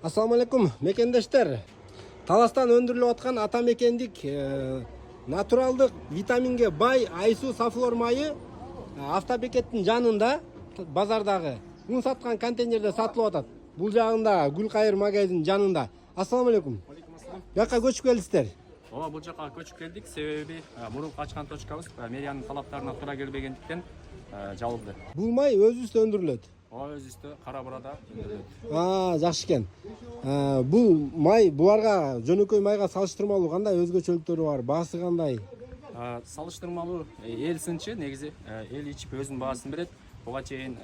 Assalamu alaikum mekендештер. Таластан өндіріліп отқан атамекендік натуралдық витаминге бай Айсу Сафлор майы автобекеттің жанында базардағы ұн сатқан контейнерде сатылып атат. Бұл жағында Гүлқайыр магазин жанында. Ассаламу алейкум. Жаққа көшіп келдіңіздер? Ооба, бұл жаққа көшіп келдік. Себеби мурунку ачкан точкабыз мэриянын талаптарына туура келбегендиктен жабылды. Бұл май өзүбүздө өндүрүлөт. Ооба, өзүбүздө Кара Бурада өндүрүлөт. Жакшы экен. Бұл май буларга жөнөкөй майга салыштырмалуу кандай өзгөчөлүктөрү бар? Баасы кандай? Салыштырмалуу эл сынчы, негизи эл ичип өзүнүн баасын берет. Буга чейин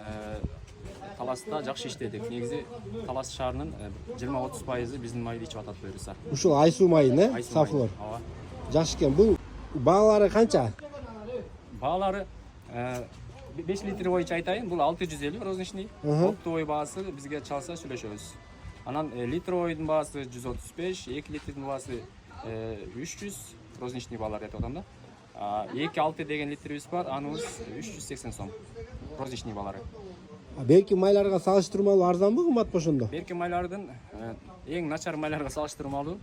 Таласта жакшы иштедик. Негизи Талас шаарынын 20-30% биздин майды ичип атат буюрса. Ушул Айсу майы, Сафлор. Ооба. Жакшы экен. Бул баалары канча? Баалары 5 литр боюнча айтайын, бул 650 розничный. Оптовый баасы бизге чалса сүйлөшөбүз. Анан литровойдун баасы 135, 2 литрдин баасы 300 розничный баалар айтып атам да. 2,6 деген литрибиз бар, аныбыз 380 сом. Розничный баалары. Берки майларга салыштырмалуу арзанбы, кымбатпы ошондо? Берки майлардын эң начар майларга салыштырмалуу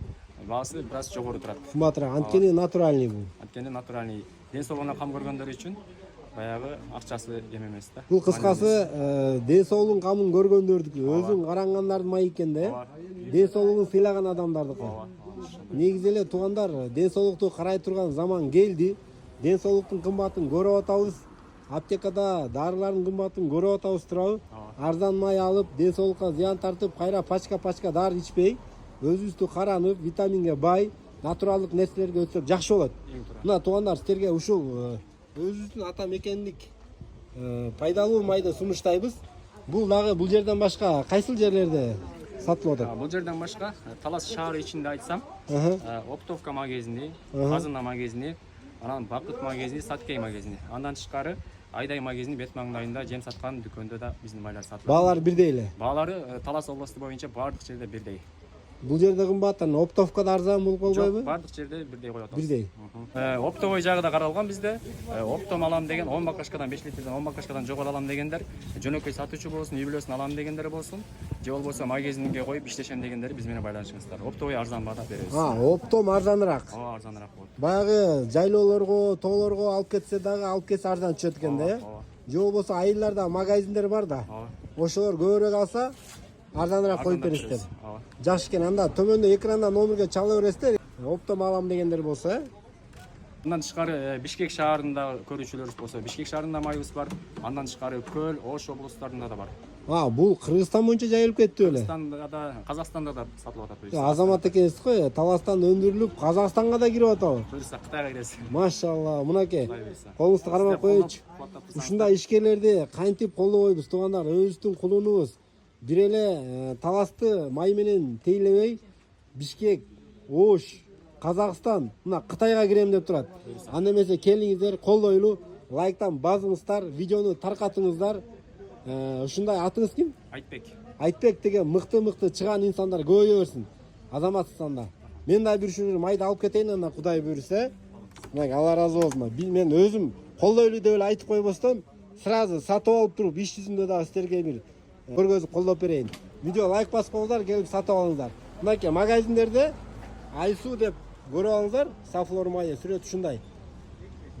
баасы бир аз жогору турат. Кымбатыраак, анткени натуральный бул. Анткени натуральный. Ден соолугуна кам көргөндөр үчүн баягы акчасы эме эмес да. Бул кыскасы ден соолугун камын көргөндөрдүкү, өзүң карангандардын майы экен да. Ден соолугун сыйлаган адамдардыкы. Негизи эле туугандар, ден соолукту карай турган заман келди. Ден соолуктун кымбатын көрүп атабыз. Аптекада дарылардын кымбатын көрүп атабыз турабы? Арзан май алып, ден соолукка зыян тартып, кайра пачка дары ичпей, өзүбүздү каранып, витаминге бай, натуралдык нерселерге өтсөк жакшы болот. Мына туугандар, силерге ушул өзүбүздүн ата мекендик пайдалуу майды сунуштайбыз. Бул дагы бул жерден башка кайсыл жерлерде сатылып атат? Бул жерден башка Талас шаары ичинде айтсам, Оптовка магазини, Казына магазини, анан Бакыт магазини, Саткей магазини. Андан тышкары Айдай магазини бет маңдайында жем саткан дүкөндө да биздин майлар сатылат. Баалары бирдей эле? Баалары Талас областу боюнча бардык жерде бирдей. Бул жерде кымбат, Оптовкада арзан болуп калбайбы? Жок, бардык жерде бирдей коюп атабыз. Бирдей. Оптовой жагы да каралган бизде. Оптом алам деген 10 бакашкадан 5 литрден 10 бакашкадан жогору алам дегендер, жөнөкөй сатуучу болсун, үй бүлөсүн алам дегендер болсун, же болбосо магазинге коюп иштешем дегендер биз менен байланышыңыздар. Оптовой арзан баада беребиз. Оптом арзаныраак. Ооба, арзаныраак болот. Баягы жайлоолорго, тоолорго алып кетсе дагы алып кетсе арзан түшөт экен да. Же болбосо айылдарда магазиндер бар да. Ошолор көбүрөөк алса арзаныраак коюп бересиздер. Жакшы экен. Анда төмөндө экрандан номерге чала бересиздер. Оптом алам дегендер болсо, Андан тышкары Бишкек шаарында көрүүчүлөрүбүз болсо, Бишкек шаарында майыбыз бар. Андан тышкары Көл, Ош облустарында да бар. Бул Кыргызстан боюнча жайылып кеттү эле. Казакстанда да сатылып атат. Азамат экенсиз го, Таластан өндүрүлүп, Казакстанга да кирип атабы? Буюрса Кытайга киресиз. Машалла, мынакей. Колуңузду кармап коечу. Ушундай ишкерлерди кантип колдобойбуз, туугандар, өзүбүздүн кулунубуз. Бир эле Таласты май менен тейлебей, Бишкек, Ош, Казакстан, мына Кытайга кирем деп турат. Анда эмесе келиңиздер, колдойлу, лайктан базыңыздар, видеону таркатыңыздар. Ушундай атыңыз ким? Айтбек. Айтбек деген мыкты чыган инсандар көбөйө берсин. Азаматстанда. Мен да бир шүр майды алып кетейин, анда Кудай буйрса. Мына Алла разы болсун. Мен өзүм колдойлу деп эле айтып койбостон, сразу сатып алып туруп, иш жүзүндө дагы силерге бир көргөзүп колдоп берейин. Видео лайк басып коюңуздар, келип сатып алыңыздар. Мынакей магазиндерде Айсу деп көрүп алыңыздар. Сафлор майы сүрөт ушундай.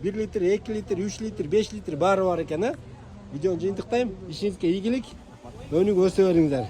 1 литр, 2 литр, 3 литр, 5 литр баары бар экен, Видеону жыйынтыктайм. Ишиңизге ийгилик. Өнүгүп өсө бериңиздер.